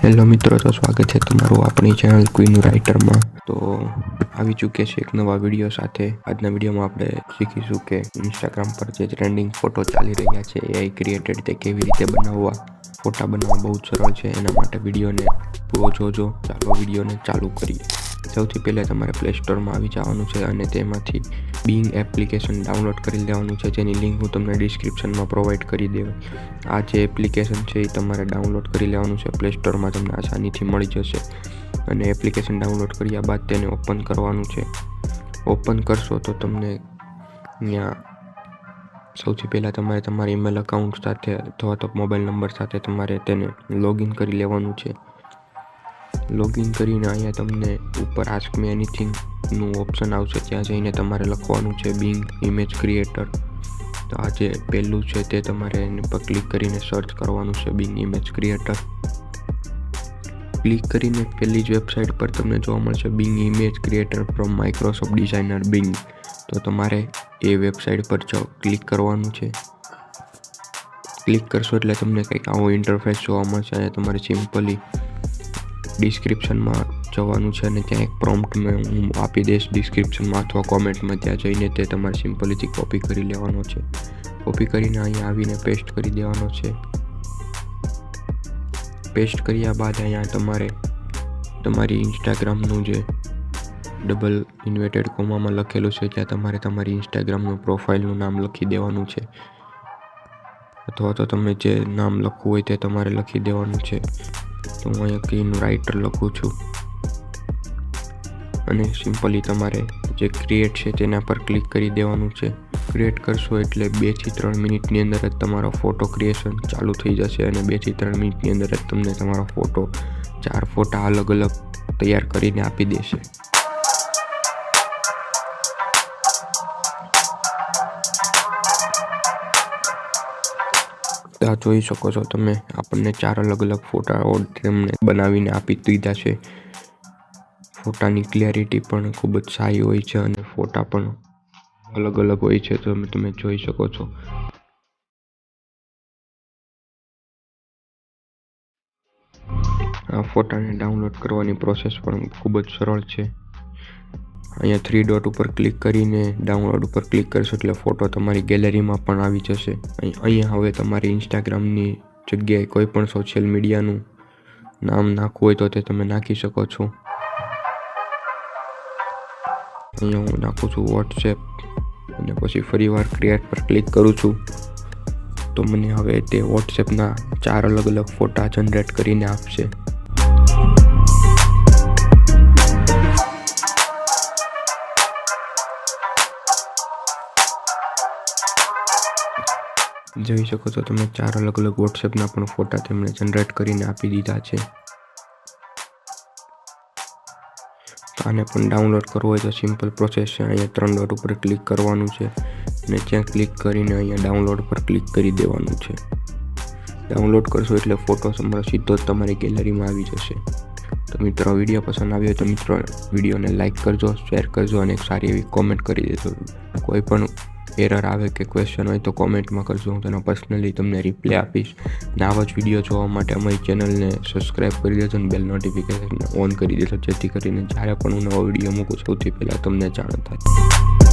Hello મિત્રો, તો સ્વાગત છે તમારું આપણી ચેનલ ક્વીન રાઇટરમાં। તો આવી ચૂક્યા છે એક નવા વિડીયો સાથે। આજના વિડીયોમાં આપણે શીખીશું કે ઇન્સ્ટાગ્રામ પર જે ટ્રેન્ડિંગ ફોટો ચાલી રહ્યા છે એઆઈ ક્રિએટેડ તે કેવી રીતે બનાવવા। ફોટા બનાવવા બહુ જ સરળ છે, એના માટે વિડીયોને પૂરો જોજો। ચાલો વિડીયોને ચાલુ કરીએ। સૌથી પહેલાં તમારે પ્લે સ્ટોરમાં આવી જવાનું છે અને તેમાંથી બિંગ એપ્લિકેશન ડાઉનલોડ કરી લેવાનું છે, જેની લિંક હું તમને ડિસ્ક્રિપ્શનમાં પ્રોવાઈડ કરી દેવાય। આ જે એપ્લિકેશન છે એ તમારે ડાઉનલોડ કરી લેવાનું છે। પ્લે સ્ટોરમાં તમને આસાનીથી મળી જશે અને એપ્લિકેશન ડાઉનલોડ કર્યા બાદ તેને ઓપન કરવાનું છે। ઓપન કરશો તો તમને અહીંયા સૌથી પહેલાં તમારે તમારા ઈમેલ અકાઉન્ટ સાથે અથવા તો મોબાઈલ નંબર સાથે તમારે તેને લોગિન કરી લેવાનું છે। લોગિન કરીને અહીંયા તમને ઉપર આસ્ક મી એનીથિંગનું ઓપ્શન આવશે, ત્યાં જઈને તમારે લખવાનું છે બિંગ ઇમેજ ક્રિએટર। તો આ જે પહેલું છે તે તમારે એની પર ક્લિક કરીને સર્ચ કરવાનું છે બિંગ ઇમેજ ક્રિએટર। ક્લિક કરીને પહેલી જ વેબસાઇટ પર તમને જોવા મળશે Bing image creator from Microsoft designer Bing. તો તમારે એ વેબસાઇટ પર ક્લિક કરવાનું છે। ક્લિક કરશો એટલે તમને કંઈક આવો ઇન્ટરફેસ જોવા મળશે। અહીંયા તમારે સિમ્પલી ડિસ્ક્રિપ્શનમાં જવાનું છે અને ત્યાં એક પ્રોમ્પ્ટ હું આપી દઈશ ડિસ્ક્રિપ્શનમાં અથવા કોમેન્ટમાં, ત્યાં જઈને તે તમારે સિમ્પલીથી કોપી કરી લેવાનો છે। કોપી કરીને અહીંયા આવીને પેસ્ટ કરી દેવાનો છે। પેસ્ટ કર્યા બાદ અહીંયા તમારે તમારી ઇન્સ્ટાગ્રામનું જે ડબલ ઇન્વર્ટેડ કોમામાં લખેલું છે ત્યાં તમારે તમારી ઇન્સ્ટાગ્રામનું પ્રોફાઇલનું નામ લખી દેવાનું છે, અથવા તો તમે જે નામ લખવું હોય તે તમારે લખી દેવાનું છે। તો હું અહીંયા ક્વીન રાઇટર લખું છું અને સિમ્પલી તમારે જે ક્રિએટ છે તેના પર ક્લિક કરી દેવાનું છે। ક્રિએટ કરશો એટલે 2 થી 3 મિનિટની અંદર જ તમારો ફોટો ક્રિએશન ચાલુ થઈ જશે અને 2 થી 3 મિનિટની અંદર જ તમને તમારો ફોટો 4 ફોટા અલગ અલગ તૈયાર કરીને આપી દેશે। આ જોઈ શકો છો તમે, આપણને 4 અલગ અલગ ફોટાઓ તેમને બનાવીને આપી દીધા છે। ફોટાની ક્લિયરિટી પણ ખૂબ જ સારી હોય છે અને ફોટા પણ અલગ અલગ હોય છે, તો તમે જોઈ શકો છો। આ ફોટાને ડાઉનલોડ કરવાની પ્રોસેસ પણ ખૂબ જ સરળ છે। અહીંયા 3 ડોટ ઉપર ક્લિક કરીને ડાઉનલોડ ઉપર ક્લિક કરશો એટલે ફોટો તમારી ગેલેરીમાં પણ આવી જશે। અહીંયા હવે તમારી ઇન્સ્ટાગ્રામની જગ્યાએ કોઈ પણ સોશિયલ મીડિયાનું નામ નાખવું હોય તો તે તમે નાખી શકો છો। અહીંયા હું નાખું છું વોટ્સએપ અને પછી ફરીવાર ક્રિએટ પર ક્લિક કરું છું તો મને હવે તે વોટ્સએપના 4 અલગ અલગ ફોટા જનરેટ કરીને આપશે। જોઈ શકો છો તમે 4 અલગ અલગ વોટ્સએપના પણ ફોટા તેમણે જનરેટ કરીને આપી દીધા છે। આને પણ ડાઉનલોડ કરવો હોય તો સિમ્પલ પ્રોસેસ છે। અહીંયા 3 ડોટ ઉપર ક્લિક કરવાનું છે અને ત્યાં ક્લિક કરીને અહીંયા ડાઉનલોડ પર ક્લિક કરી દેવાનું છે। ડાઉનલોડ કરશો એટલે ફોટો તમારો સીધો જ તમારી ગેલેરીમાં આવી જશે। તો મિત્રો, વિડીયો પસંદ આવ્યો હોય તો મિત્રો વિડીયોને લાઇક કરજો, શેર કરજો અને એક સારી એવી કોમેન્ટ કરી દેજો। કોઈ પણ એરર આવે કે ક્વેશ્ચન હોય તો કોમેન્ટમાં કરજો, હું તેનો પર્સનલી તમને રિપ્લાય આપીશ। અને આવા જ વિડીયો જોવા માટે અમારી ચેનલને સબસ્ક્રાઈબ કરી દેજો અને બેલ નોટિફિકેશન ઓન કરી દેજો, જેથી કરીને જ્યારે પણ હું નવો વિડીયો મૂકું સૌથી પહેલાં તમને જાણ થાય।